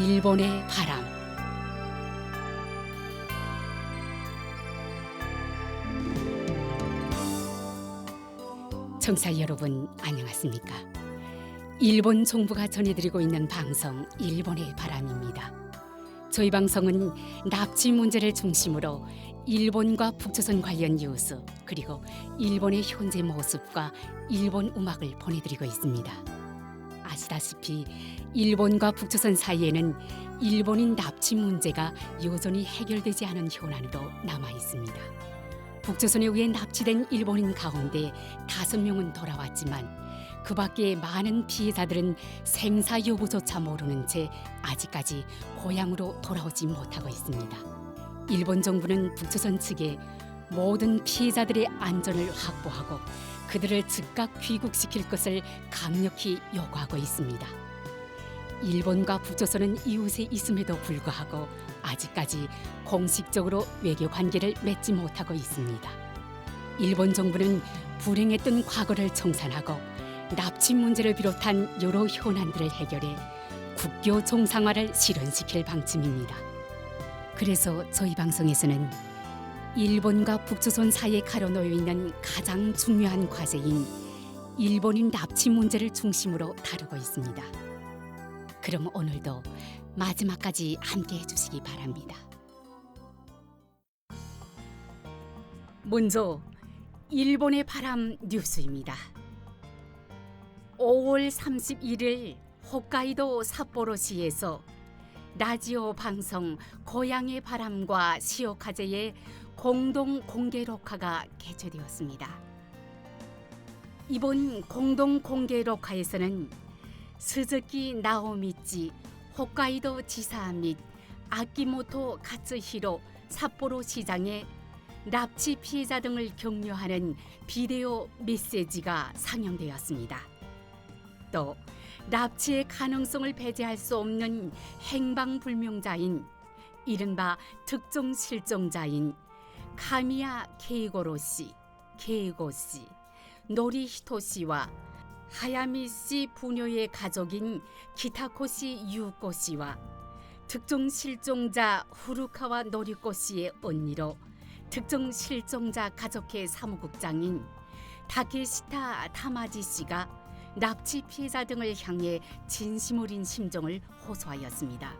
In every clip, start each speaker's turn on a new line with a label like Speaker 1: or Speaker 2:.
Speaker 1: 일본의 바람. 청취자 여러분 안녕하십니까? 일본 정부가 전해드리고 있는 방송 일본의 바람입니다. 저희 방송은 납치 문제를 중심으로 일본과 북조선 관련 뉴스 그리고 일본의 현재 모습과 일본 음악을 보내드리고 있습니다. 아시다시피 일본과 북조선 사이에는 일본인 납치 문제가 여전히 해결되지 않은 현안으로 남아 있습니다. 북조선에 의해 납치된 일본인 가운데 5명은 돌아왔지만 그 밖에 많은 피해자들은 생사 여부조차 모르는 채 아직까지 고향으로 돌아오지 못하고 있습니다. 일본 정부는 북조선 측에 모든 피해자들의 안전을 확보하고 그들을 즉각 귀국시킬 것을 강력히 요구하고 있습니다. 일본과 북조선은 이웃에 있음에도 불구하고 아직까지 공식적으로 외교 관계를 맺지 못하고 있습니다. 일본 정부는 불행했던 과거를 청산하고 납치 문제를 비롯한 여러 현안들을 해결해 국교 정상화를 실현시킬 방침입니다. 그래서 저희 방송에서는 일본과 북조선 사이에 가로놓여 있는 가장 중요한 과제인 일본인 납치 문제를 중심으로 다루고 있습니다. 그럼 오늘도 마지막까지 함께 해주시기 바랍니다. 먼저 일본의 바람 뉴스입니다. 5월 31일 홋카이도 삿포로시에서 라디오 방송 고향의 바람과 시오카제의 공동 공개 녹화가 개최되었습니다. 이번 공동 공개 녹화에서는 스즈키 나오미치 홋카이도 지사 및 아키모토 카츠히로 삿포로 시장의 납치 피해자 등을 격려하는 비디오 메시지가 상영되었습니다. 또 납치의 가능성을 배제할 수 없는 행방불명자인 이른바 특정 실종자인 카미야 케이고로 씨, 케이고 씨, 노리히토 씨와 하야미 씨 부녀의 가족인 기타코 씨, 유코 씨와 특정 실종자 후루카와 노리코 씨의 언니로 특정 실종자 가족회 사무국장인 다케시타 타마지 씨가 납치 피해자 등을 향해 진심 어린 심정을 호소하였습니다.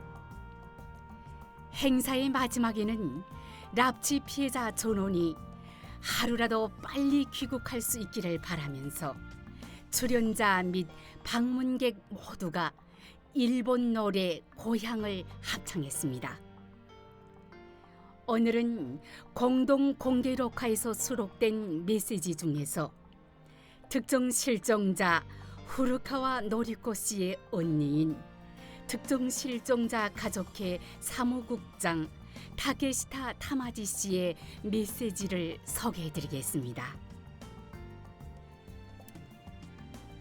Speaker 1: 행사의 마지막에는 납치 피해자 전원이 하루라도 빨리 귀국할 수 있기를 바라면서 출연자 및 방문객 모두가 일본 노래 고향을 합창했습니다. 오늘은 공동 공개 녹화에서 수록된 메시지 중에서 특정 실종자 후루카와 노리코 씨의 언니인 특정 실종자 가족회 사무국장 다케시타 타마지 씨의 메시지를 소개해드리겠습니다.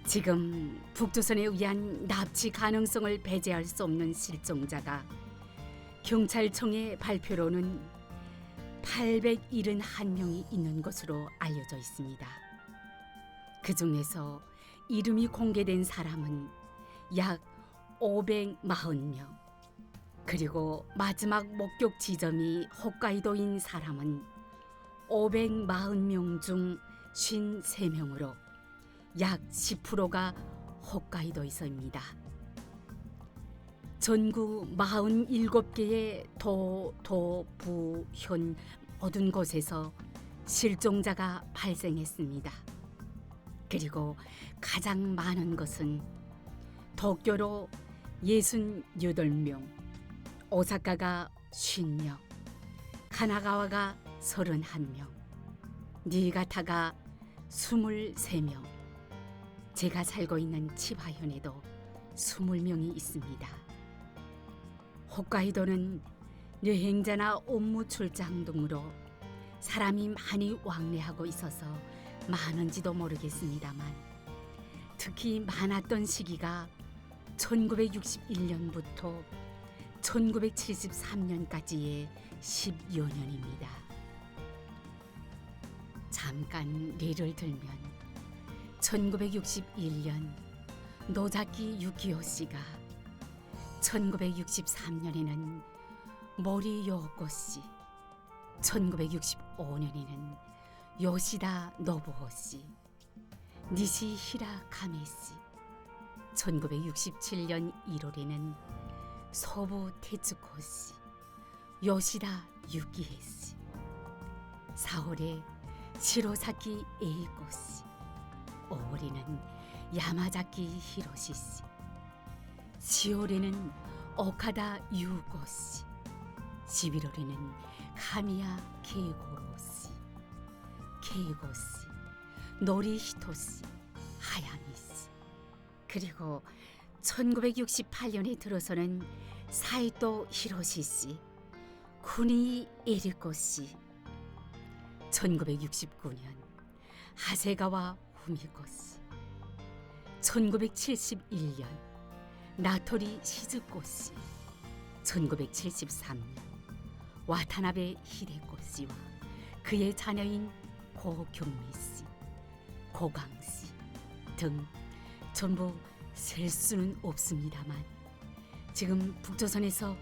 Speaker 1: 지금 북조선에 의한 납치 가능성을 배제할 수 없는 실종자가 경찰청의 발표로는 871명이 있는 것으로 알려져 있습니다. 그 중에서 이름이 공개된 사람은 약 540명, 그리고 마지막 목격 지점이 홋카이도인 사람은 540명 중 53명으로 약 10%가 홋카이도에서입니다. 전국 47개의 도, 부, 현 모든 곳에서 실종자가 발생했습니다. 그리고 가장 많은 것은 도쿄로 68명, 오사카가 50명, 가나가와가 31명, 니가타가 23명, 제가 살고 있는 치바현에도 20명이 있습니다. 홋카이도는 여행자나 업무 출장 등으로 사람이 많이 왕래하고 있어서 많은지도 모르겠습니다만 특히 많았던 시기가 1961년부터 1973년까지의 10여 년입니다. 잠깐 예를 들면 1961년 노자키 유키오 씨가 1963년에는 모리 요코 씨, 1965년에는 요시다 노부오 씨, 니시 히라카메 씨, 1967년 1월에는 소부 테츠코 씨, 요시다 유키에 씨, 4월에 시로사키 에이코 씨, 5월에는 야마자키 히로시 씨, 10월에는 오카다 유고 씨, 11월에는 카미야 케이고로 씨, 케이고 씨, 노리히토 씨, 하야미 씨, 그리고 1968년에 들어서는 사이토 히로시 씨, 쿠니 에리코 씨, 1969년 하세가와 후미코 씨, 1971년 나토리 시즈코 씨, 1973년 와타나베 히데코 씨와 그의 자녀인 고경미 씨, 고강 씨 등 전부 셀 수는 없습니다만 지금 북조선에서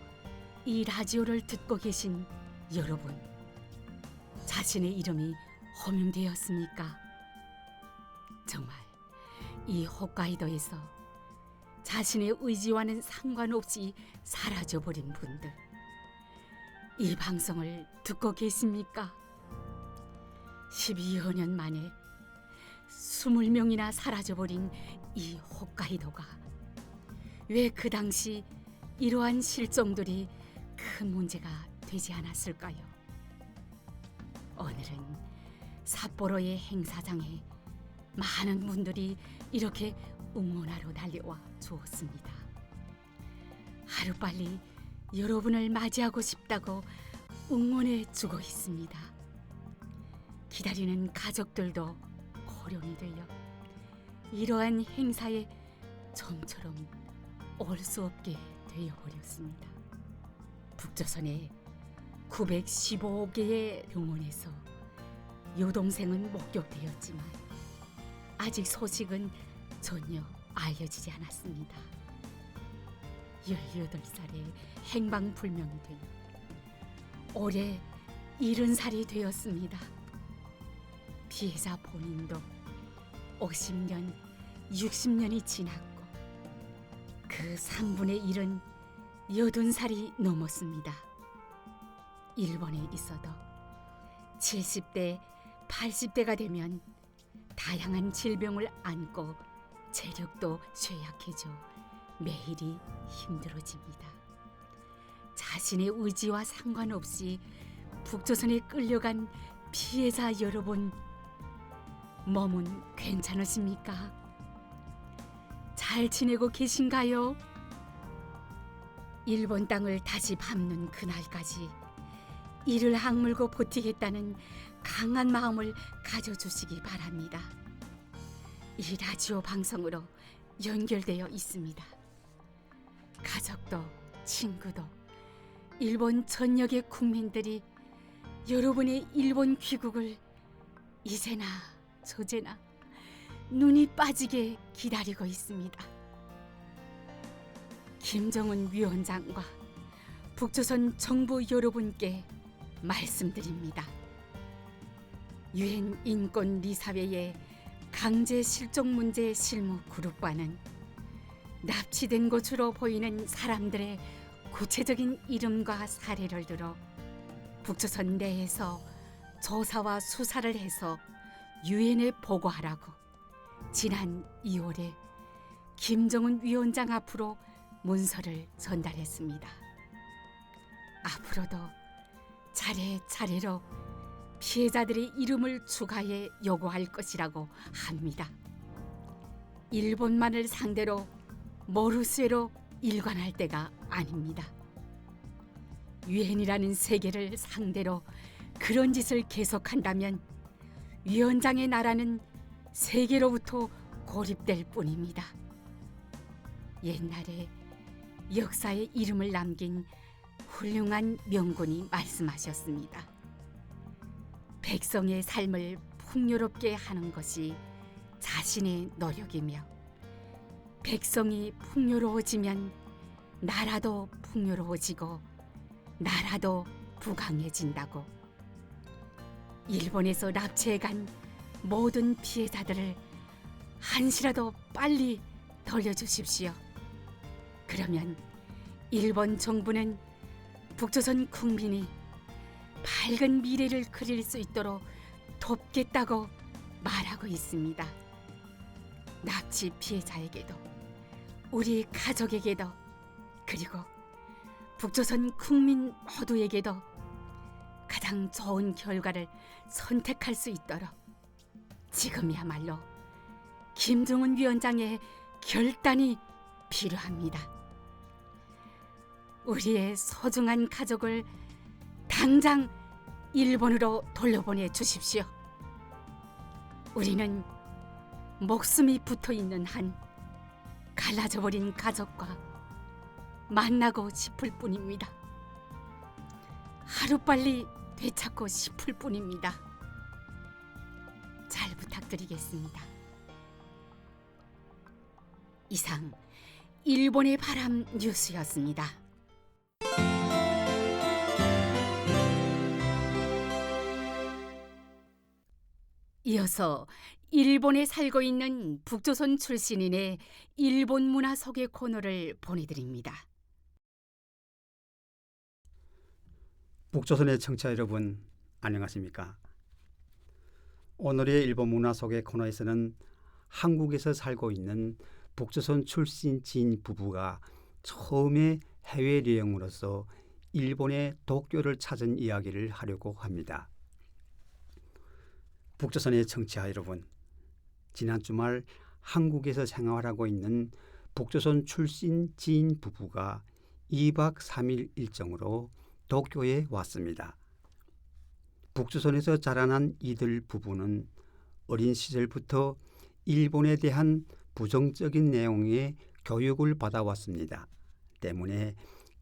Speaker 1: 이 라디오를 듣고 계신 여러분, 자신의 이름이 호명되었습니까? 정말 이 홋카이도에서 자신의 의지와는 상관없이 사라져버린 분들, 이 방송을 듣고 계십니까? 12여 년 만에 20명이나 사라져버린 이 홋카이도가 왜 그 당시 이러한 실종들이 큰 문제가 되지 않았을까요? 오늘은 삿포로의 행사장에 많은 분들이 이렇게 응원하러 달려와 주었습니다. 하루빨리 여러분을 맞이하고 싶다고 응원해 주고 있습니다. 기다리는 가족들도 고령이 들려 이러한 행사에 좀처럼 올 수 없게 되어버렸습니다. 북조선의 915개의 병원에서 여동생은 목격되었지만 아직 소식은 전혀 알려지지 않았습니다. 18살에 행방불명이 되어 올해 70살이 되었습니다. 피해자 본인도 50년, 60년이 지났고 그 3분의 1은 80살이 넘었습니다. 일본에 있어도 70대, 80대가 되면 다양한 질병을 안고 체력도 쇠약해져 매일이 힘들어집니다. 자신의 의지와 상관없이 북조선에 끌려간 피해자 여러분, 몸은 괜찮으십니까? 잘 지내고 계신가요? 일본 땅을 다시 밟는 그날까지 이를 악물고 버티겠다는 강한 마음을 가져주시기 바랍니다. 이 라디오 방송으로 연결되어 있습니다. 가족도 친구도 일본 전역의 국민들이 여러분의 일본 귀국을 이제나 저제나 눈이 빠지게 기다리고 있습니다. 김정은 위원장과 북조선 정부 여러분께 말씀드립니다. 유엔 인권리사회의 강제 실종 문제 실무 그룹과는 납치된 것으로 보이는 사람들의 구체적인 이름과 사례를 들어 북조선 내에서 조사와 수사를 해서 유엔에 보고하라고 지난 2월에 김정은 위원장 앞으로 문서를 전달했습니다. 앞으로도 차례차례로 피해자들의 이름을 추가해 요구할 것이라고 합니다. 일본만을 상대로 모르쇠로 일관할 때가 아닙니다. 유엔이라는 세계를 상대로 그런 짓을 계속한다면 위원장의 나라는 세계로부터 고립될 뿐입니다. 옛날에 역사에 이름을 남긴 훌륭한 명군이 말씀하셨습니다. 백성의 삶을 풍요롭게 하는 것이 자신의 노력이며 백성이 풍요로워지면 나라도 풍요로워지고 나라도 부강해진다고. 일본에서 납치해 간 모든 피해자들을 한시라도 빨리 돌려주십시오. 그러면 일본 정부는 북조선 국민이 밝은 미래를 그릴 수 있도록 돕겠다고 말하고 있습니다. 납치 피해자에게도 우리 가족에게도 그리고 북조선 국민 모두에게도 가장 좋은 결과를 선택할 수 있도록 지금이야말로 김정은 위원장의 결단이 필요합니다. 우리의 소중한 가족을 당장 일본으로 돌려보내 주십시오. 우리는 목숨이 붙어있는 한 갈라져버린 가족과 만나고 싶을 뿐입니다. 하루빨리 되찾고 싶을 뿐입니다. 잘 부탁드리겠습니다. 이상 일본의 바람 뉴스였습니다. 이어서 일본에 살고 있는 북조선 출신인의 일본 문화 소개 코너를 보내드립니다.
Speaker 2: 북조선의 청취자 여러분, 안녕하십니까? 오늘의 일본 문화 소개 코너에서는 한국에서 살고 있는 북조선 출신 지인 부부가 처음에 해외 여행으로서 일본의 도쿄를 찾은 이야기를 하려고 합니다. 북조선의 청취자 여러분, 지난 주말 한국에서 생활하고 있는 북조선 출신 지인 부부가 2박 3일 일정으로 도쿄에 왔습니다. 북조선에서 자라난 이들 부부는 어린 시절부터 일본에 대한 부정적인 내용의 교육을 받아왔습니다. 때문에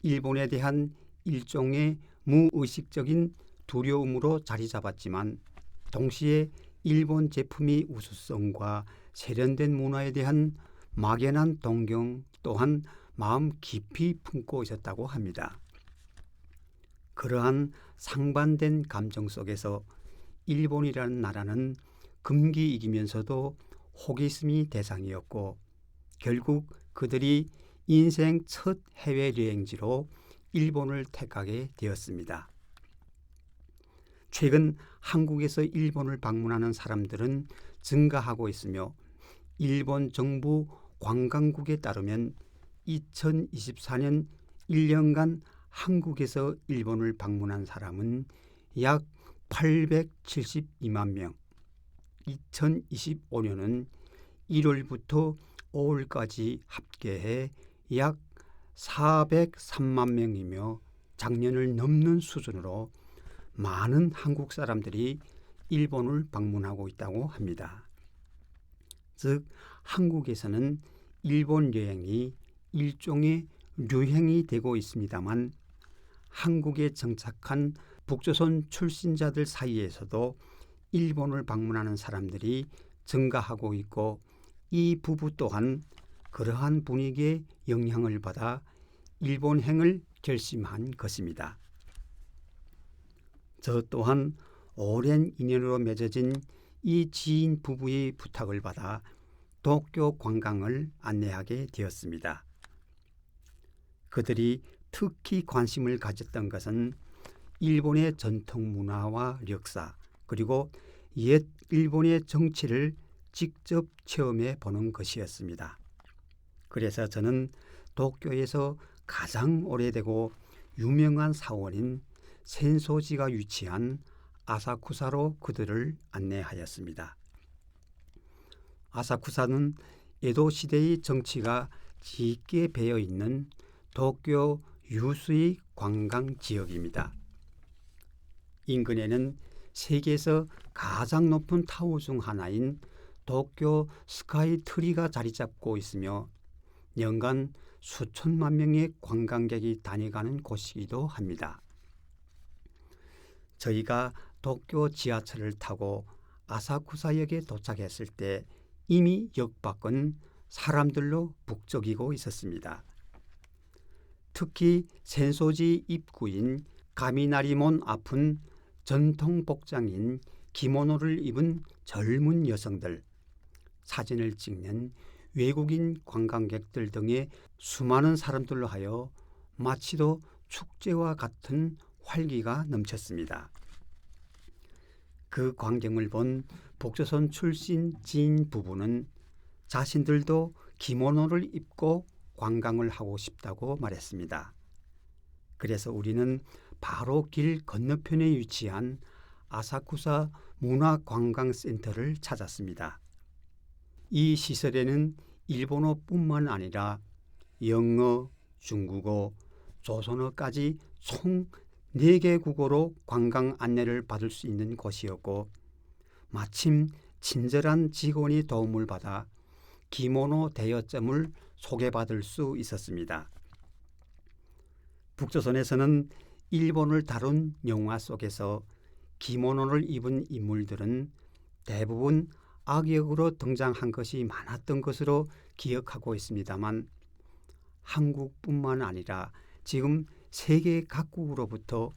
Speaker 2: 일본에 대한 일종의 무의식적인 두려움으로 자리 잡았지만 동시에 일본 제품의 우수성과 세련된 문화에 대한 막연한 동경 또한 마음 깊이 품고 있었다고 합니다. 그러한 상반된 감정 속에서 일본이라는 나라는 금기이기면서도 호기심이 대상이었고 결국 그들이 인생 첫 해외 여행지로 일본을 택하게 되었습니다. 최근 한국에서 일본을 방문하는 사람들은 증가하고 있으며 일본 정부 관광국에 따르면 2024년 1년간 한국에서 일본을 방문한 사람은 약 872만 명, 2025년은 1월부터 5월까지 합계해 약 403만 명이며 작년을 넘는 수준으로 많은 한국 사람들이 일본을 방문하고 있다고 합니다. 즉, 한국에서는 일본 여행이 일종의 류행이 되고 있습니다만 한국에 정착한 북조선 출신자들 사이에서도 일본을 방문하는 사람들이 증가하고 있고 이 부부 또한 그러한 분위기에 영향을 받아 일본행을 결심한 것입니다. 저 또한 오랜 인연으로 맺어진 이 지인 부부의 부탁을 받아 도쿄 관광을 안내하게 되었습니다. 그들이 특히 관심을 가졌던 것은 일본의 전통 문화와 역사 그리고 옛 일본의 정치를 직접 체험해 보는 것이었습니다. 그래서 저는 도쿄에서 가장 오래되고 유명한 사원인 센소지가 위치한 아사쿠사로 그들을 안내하였습니다. 아사쿠사는 에도 시대의 정치가 짙게 배어 있는 도쿄 유수의 관광 지역입니다. 인근에는 세계에서 가장 높은 타워 중 하나인 도쿄 스카이트리가 자리 잡고 있으며 연간 수천만 명의 관광객이 다녀가는 곳이기도 합니다. 저희가 도쿄 지하철을 타고 아사쿠사역에 도착했을 때 이미 역 밖은 사람들로 북적이고 있었습니다. 특히 센소지 입구인 가미나리몬 앞은 전통 복장인 기모노를 입은 젊은 여성들, 사진을 찍는 외국인 관광객들 등의 수많은 사람들로 하여 마치도 축제와 같은 활기가 넘쳤습니다. 그 광경을 본 북조선 출신 지인 부부는 자신들도 기모노를 입고 관광을 하고 싶다고 말했습니다. 그래서 우리는 바로 길 건너편에 위치한 아사쿠사 문화관광센터를 찾았습니다. 이 시설에는 일본어뿐만 아니라 영어, 중국어, 조선어까지 총 4개 국어로 관광 안내를 받을 수 있는 곳이었고, 마침 친절한 직원이 도움을 받아 기모노 대여점을 소개받을 수 있었습니다. 북조선에서는 일본을 다룬 영화 속에서 기모노를 입은 인물들은 대부분 악역으로 등장한 것이 많았던 것으로 기억하고 있습니다만, 한국뿐만 아니라 지금 세계 각국으로부터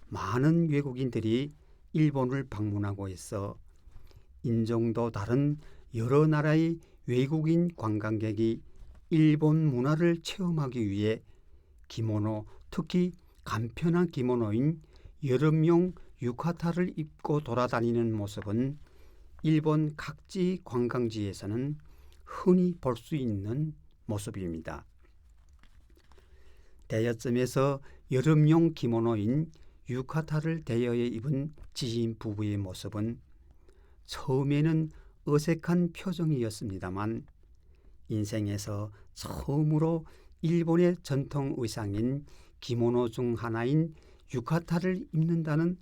Speaker 2: 많은 외국인들이 일본을 방문하고 있어 인종도 다른 여러 나라의 외국인 관광객이 일본 문화를 체험하기 위해 기모노, 특히 간편한 기모노인 여름용 유카타를 입고 돌아다니는 모습은 일본 각지 관광지에서는 흔히 볼 수 있는 모습입니다. 대여점에서 여름용 기모노인 유카타를 대여해 입은 지인 부부의 모습은 처음에는 어색한 표정이었습니다만, 인생에서 처음으로 일본의 전통 의상인 기모노 중 하나인 유카타를 입는다는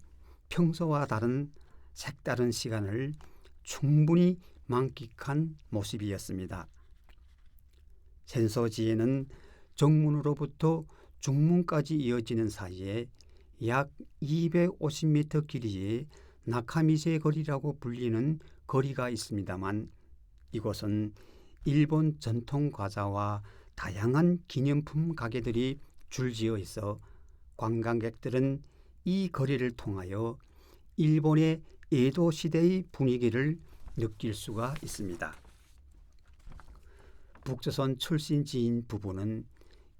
Speaker 2: 평소와 다른 색다른 시간을 충분히 만끽한 모습이었습니다. 센소지에는 정문으로부터 중문까지 이어지는 사이에 약 250m 길이의 나카미세 거리라고 불리는 거리가 있습니다만, 이곳은 일본 전통 과자와 다양한 기념품 가게들이 줄지어 있어 관광객들은 이 거리를 통하여 일본의 에도 시대의 분위기를 느낄 수가 있습니다. 북조선 출신 지인 부부는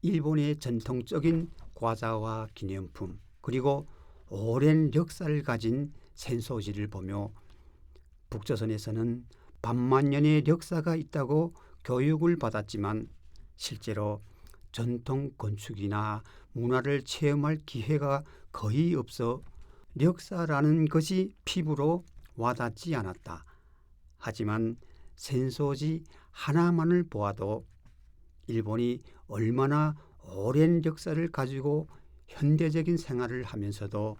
Speaker 2: 일본의 전통적인 과자와 기념품, 그리고 오랜 역사를 가진 센소지를 보며 북조선에서는 반만년의 역사가 있다고 교육을 받았지만 실제로 전통 건축이나 문화를 체험할 기회가 거의 없어 역사라는 것이 피부로 와닿지 않았다. 하지만 센소지 하나만을 보아도 일본이 얼마나 오랜 역사를 가지고 현대적인 생활을 하면서도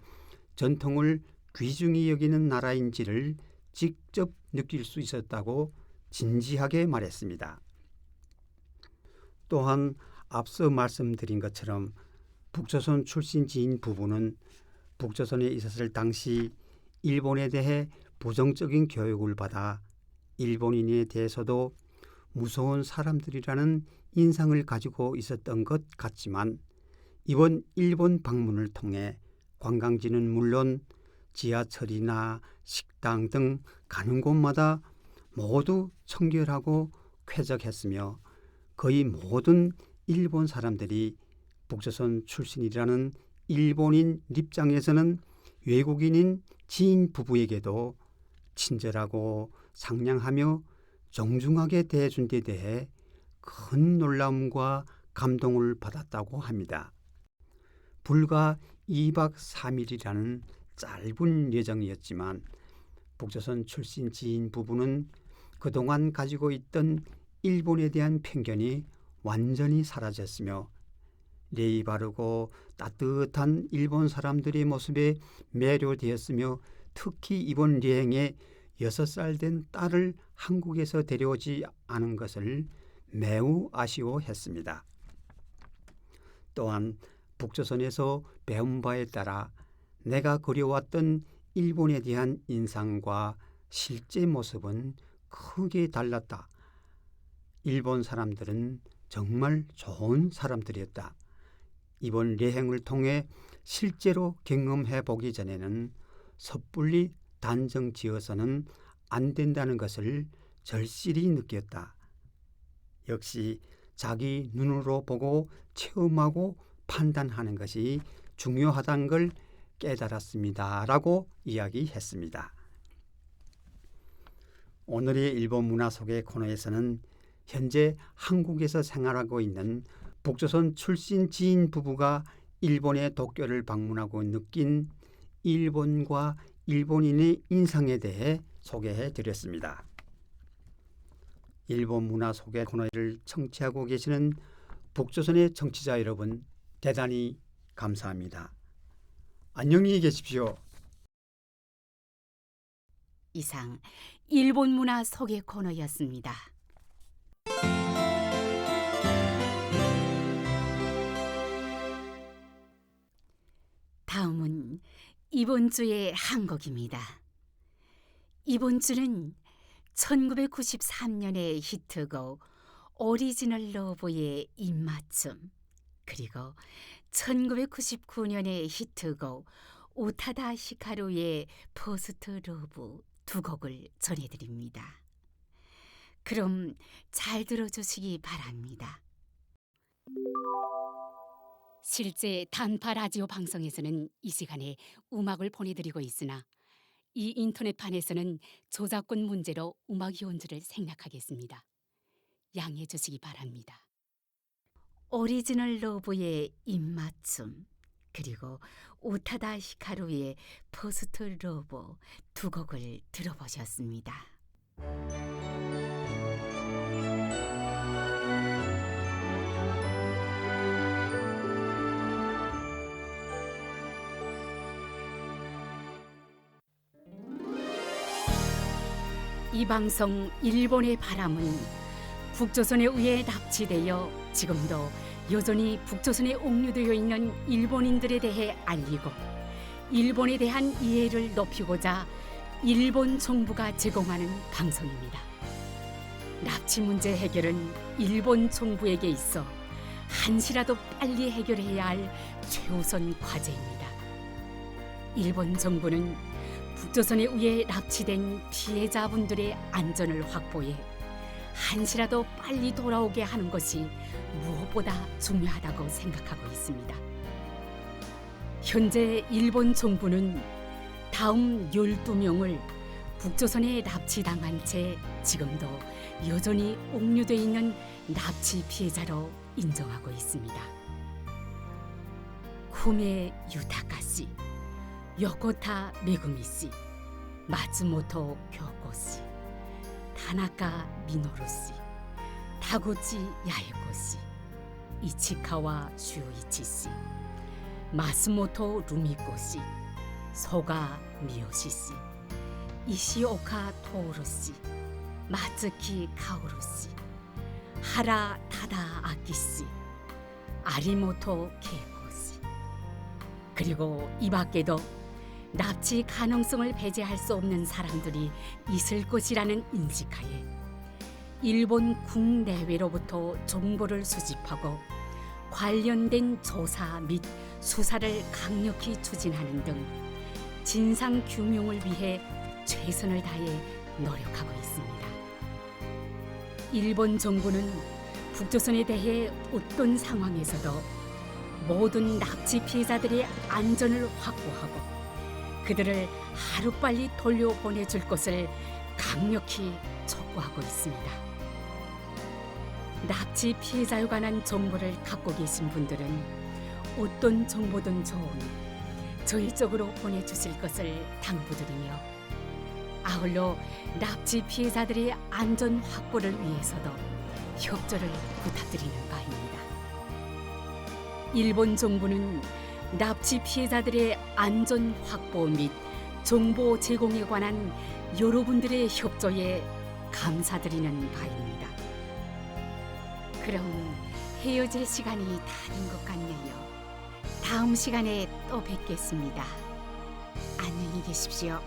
Speaker 2: 전통을 귀중히 여기는 나라인지를 직접 느낄 수 있었다고 진지하게 말했습니다. 또한 앞서 말씀드린 것처럼 북조선 출신 지인 부부는 북조선에 있었을 당시 일본에 대해 부정적인 교육을 받아 일본인에 대해서도 무서운 사람들이라는 인상을 가지고 있었던 것 같지만, 이번 일본 방문을 통해 관광지는 물론 지하철이나 식당 등 가는 곳마다 모두 청결하고 쾌적했으며, 거의 모든 일본 사람들이 북조선 출신이라는 일본인 입장에서는 외국인인 지인 부부에게도 친절하고 상냥하며 정중하게 대해준 데 대해 큰 놀라움과 감동을 받았다고 합니다. 불과 2박 3일이라는 짧은 여정이었지만 북조선 출신 지인 부부는 그동안 가지고 있던 일본에 대한 편견이 완전히 사라졌으며, 예의 바르고 따뜻한 일본 사람들의 모습에 매료되었으며, 특히 이번 여행에 6살 된 딸을 한국에서 데려오지 않은 것을 매우 아쉬워했습니다. 또한 북조선에서 배운 바에 따라 내가 그려왔던 일본에 대한 인상과 실제 모습은 크게 달랐다. 일본 사람들은 정말 좋은 사람들이었다. 이번 여행을 통해 실제로 경험해 보기 전에는 섣불리 단정 지어서는 안 된다는 것을 절실히 느꼈다. 역시 자기 눈으로 보고 체험하고 판단하는 것이 중요하다는 걸 깨달았습니다. 라고 이야기했습니다. 오늘의 일본 문화 소개 코너에서는 현재 한국에서 생활하고 있는 북조선 출신 지인 부부가 일본의 도쿄를 방문하고 느낀 일본과 일본인의 인상에 대해 소개해 드렸습니다. 일본 문화 소개 코너를 청취하고 계시는 북조선의 청취자 여러분, 대단히 감사합니다. 안녕히 계십시오.
Speaker 1: 이상 일본 문화 소개 코너였습니다. 다음은 이번 주의 한 곡입니다. 이번 주는 1993년의 히트곡 오리지널 러브의 입맞춤, 그리고 1999년의 히트곡 우타다 히카루의 퍼스트 러브 두 곡을 전해드립니다. 그럼 잘 들어주시기 바랍니다. 실제 단파 라디오 방송에서는 이 시간에 음악을 보내드리고 있으나 이 인터넷판에서는 저작권 문제로 음악 연주를 생략하겠습니다. 양해해 주시기 바랍니다. 오리지널 러브의 입맞춤, 그리고 우타다 히카루의 퍼스트 러브 두 곡을 들어보셨습니다. 이 방송 일본의 바람은 북조선에 의해 납치되어 지금도 여전히 북조선에 옥류되어 있는 일본인들에 대해 알리고 일본에 대한 이해를 높이고자 일본 정부가 제공하는 방송입니다. 납치 문제 해결은 일본 정부에게 있어 한시라도 빨리 해결해야 할 최우선 과제입니다. 일본 정부는 북조선에 의해 납치된 피해자분들의 안전을 확보해 한시라도 빨리 돌아오게 하는 것이 무엇보다 중요하다고 생각하고 있습니다. 현재 일본 정부는 다음 12명을 북조선에 납치당한 채 지금도 여전히 옥류돼 있는 납치 피해자로 인정하고 있습니다. 쿠메 유타카 씨, 요코타 메구미 씨, 마츠모토 교코 씨, 타나카 미노루 씨, 타구치 야에코 씨, 이치카와 슈이치 씨, 마스모토 루미코 씨, 소가 미요시 씨, 이시오카 토오루 씨, 마츠키 카오루 씨, 하라 타다 아키 씨, 아리모토 케이코 씨, 그리고 이 밖에도 납치 가능성을 배제할 수 없는 사람들이 있을 것이라는 인식하에 일본 국내외로부터 정보를 수집하고 관련된 조사 및 수사를 강력히 추진하는 등 진상 규명을 위해 최선을 다해 노력하고 있습니다. 일본 정부는 북조선에 대해 어떤 상황에서도 모든 납치 피해자들의 안전을 확보하고 그들을 하루빨리 돌려보내줄 것을 강력히 촉구하고 있습니다. 납치 피해자에 관한 정보를 갖고 계신 분들은 어떤 정보든 좋으니 저희 쪽으로 보내주실 것을 당부드리며 아울러 납치 피해자들의 안전 확보를 위해서도 협조를 부탁드리는 바입니다. 일본 정부는 납치 피해자들의 안전 확보 및 정보 제공에 관한 여러분들의 협조에 감사드리는 바입니다. 그럼 헤어질 시간이 다 된 것 같네요. 다음 시간에 또 뵙겠습니다. 안녕히 계십시오.